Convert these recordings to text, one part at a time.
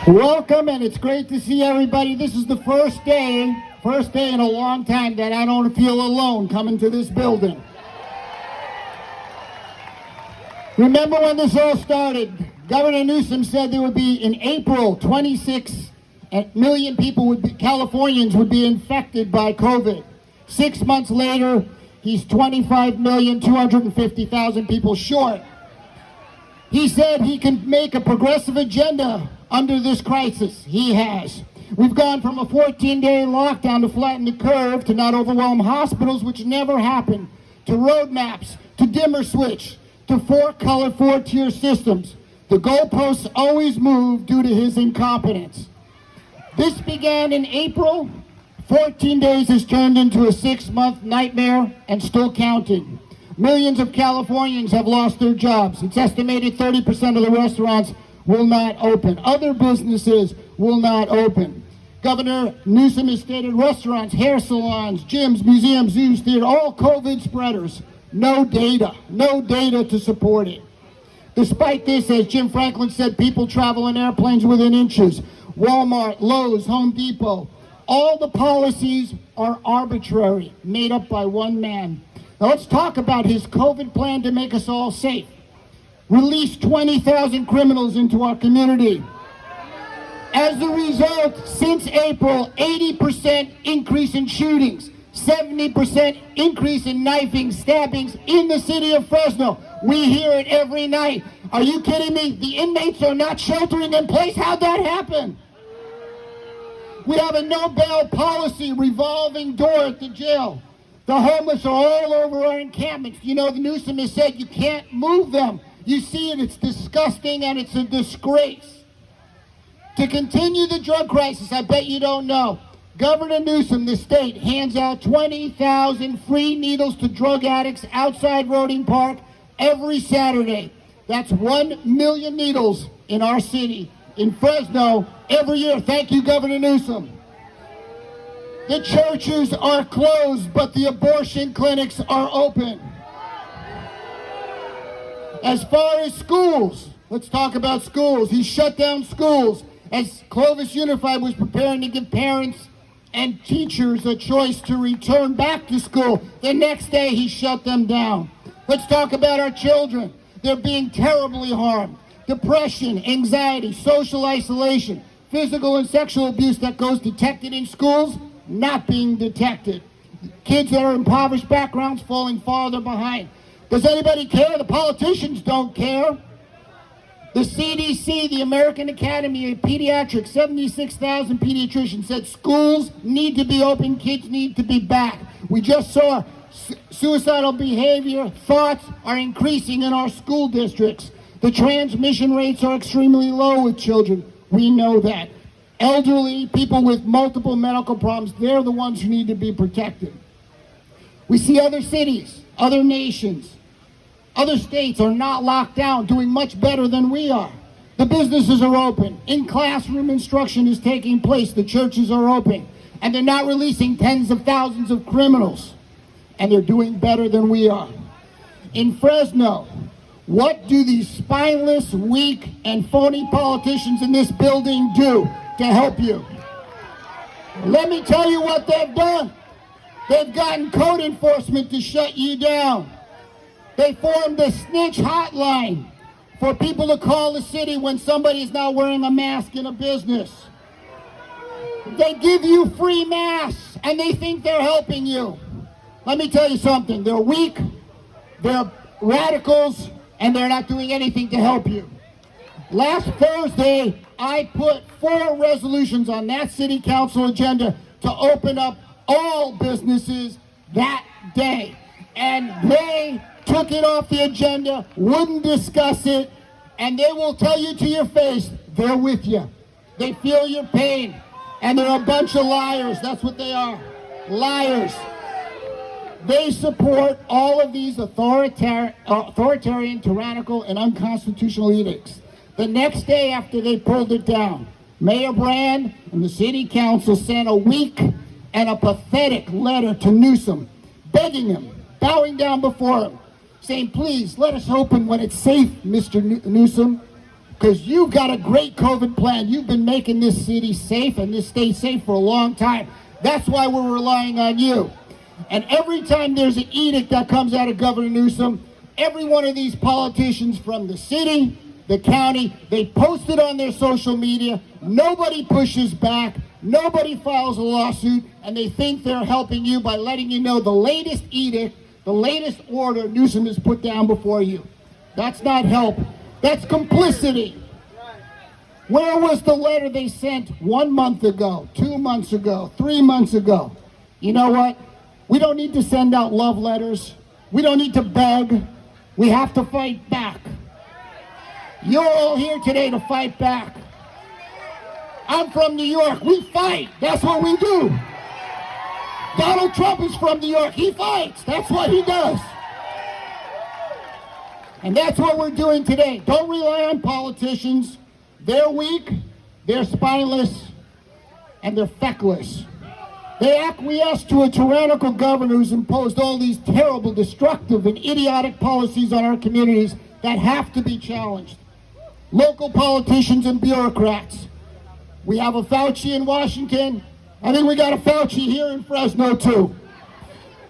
Welcome, and it's great to see everybody. This is the first day in a long time that I don't feel alone coming to this building. Remember when this all started? Governor Newsom said there would be, in April, 26 million Californians would be infected by COVID. 6 months later, he's 25,250,000 people short. He said he can make a progressive agenda under this crisis. He has. We've gone from a 14-day lockdown to flatten the curve, to not overwhelm hospitals, which never happened, to roadmaps, to dimmer switch, to four-color, four-tier systems. The goalposts always move due to his incompetence. This began in April. 14 days has turned into a 6-month nightmare and still counting. Millions of Californians have lost their jobs. It's estimated 30% of the restaurants will not open. Other businesses will not open. Governor Newsom has stated restaurants, hair salons, gyms, museums, zoos, theaters, all COVID spreaders. No data to support it. Despite this, as Jim Franklin said, people travel in airplanes within inches. Walmart, Lowe's, Home Depot, all the policies are arbitrary, made up by one man. Now let's talk about his COVID plan to make us all safe. Release 20,000 criminals into our community. As a result, since April, 80% increase in shootings, 70% increase in knifing, stabbings in the city of Fresno. We hear it every night. Are you kidding me? The inmates are not sheltering in place. How'd that happen? We have a no-bail policy, revolving door at the jail. The homeless are all over our encampments. You know, the Newsom has said you can't move them. You see it, it's disgusting, and it's a disgrace. To continue the drug crisis, I bet you don't know, Governor Newsom, the state, hands out 20,000 free needles to drug addicts outside Roding Park every Saturday. That's 1 million needles in our city, in Fresno, every year. Thank you, Governor Newsom. The churches are closed, but the abortion clinics are open. As far as schools, let's talk about schools. He shut down schools as Clovis Unified was preparing to give parents and teachers a choice to return back to school. The next day, he shut them down. Let's talk about our children. They're being terribly harmed. Depression, anxiety, social isolation, physical and sexual abuse that goes detected in schools, not being detected. Kids that are impoverished backgrounds falling farther behind. Does anybody care? The politicians don't care. The CDC, the American Academy of Pediatrics, 76,000 pediatricians said schools need to be open, kids need to be back. We just saw suicidal behavior, thoughts are increasing in our school districts. The transmission rates are extremely low with children. We know that. Elderly, people with multiple medical problems, they're the ones who need to be protected. We see other cities, other nations, other states are not locked down, doing much better than we are. The businesses are open. In-classroom instruction is taking place. The churches are open. And they're not releasing tens of thousands of criminals. And they're doing better than we are. In Fresno, what do these spineless, weak, and phony politicians in this building do to help you? Let me tell you what they've done. They've gotten code enforcement to shut you down. They formed a snitch hotline for people to call the city when somebody's not wearing a mask in a business. They give you free masks and they think they're helping you. Let me tell you something. They're weak, they're radicals, and they're not doing anything to help you. Last Thursday, I put 4 resolutions on that city council agenda to open up all businesses that day. And they took it off the agenda, wouldn't discuss it, and they will tell you to your face, they're with you. They feel your pain, and they're a bunch of liars. That's what they are, liars. They support all of these authoritarian, tyrannical, and unconstitutional edicts. The next day after they pulled it down, Mayor Brand and the city council sent a weak and a pathetic letter to Newsom, begging him, bowing down before him, saying, please, let us open when it's safe, Mr. Newsom. because you've got a great COVID plan. You've been making this city safe and this state safe for a long time. That's why we're relying on you. And every time there's an edict that comes out of Governor Newsom, every one of these politicians from the city, the county, they post it on their social media. Nobody pushes back. Nobody files a lawsuit, and they think they're helping you by letting you know the latest edict, the latest order Newsom has put down before you. That's not help. That's complicity. Where was the letter they sent 1 month ago, 2 months ago, 3 months ago? You know what? We don't need to send out love letters. We don't need to beg. We have to fight back. You're all here today to fight back. I'm from New York. We fight. That's what we do. Donald Trump is from New York. He fights. That's what he does. And that's what we're doing today. Don't rely on politicians. They're weak, they're spineless, and they're feckless. They acquiesce to a tyrannical governor who's imposed all these terrible, destructive, and idiotic policies on our communities that have to be challenged. Local politicians and bureaucrats. We have a Fauci in Washington. I think we got a Fauci here in Fresno too.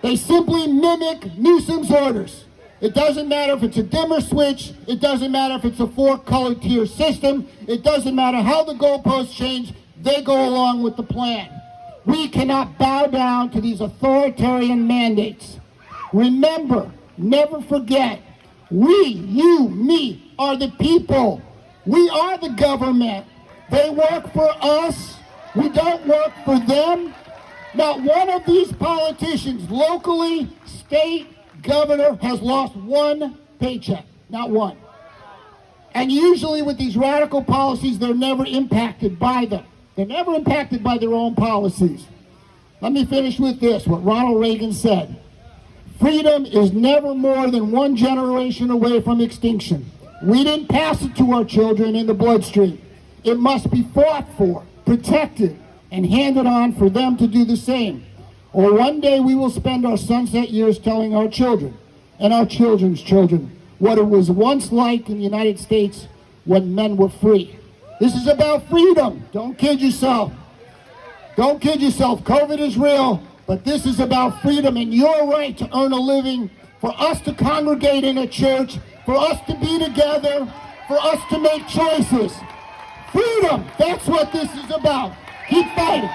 They simply mimic Newsom's orders. It doesn't matter if it's a dimmer switch. It doesn't matter if it's a four-colored tier system. It doesn't matter how the goalposts change. They go along with the plan. We cannot bow down to these authoritarian mandates. Remember, never forget, we, you, me, are the people. We are the government. They work for us. We don't work for them. Not one of these politicians, locally, state, governor, has lost one paycheck. Not one. And usually with these radical policies, they're never impacted by them. They're never impacted by their own policies. Let me finish with this, what Ronald Reagan said. Freedom is never more than one generation away from extinction. We didn't pass it to our children in the bloodstream. It must be fought for, protected, and handed on for them to do the same. Or one day we will spend our sunset years telling our children and our children's children what it was once like in the United States when men were free. This is about freedom. Don't kid yourself. Don't kid yourself. COVID is real, but this is about freedom and your right to earn a living, for us to congregate in a church, for us to be together, for us to make choices. Freedom, that's what this is about. Keep fighting.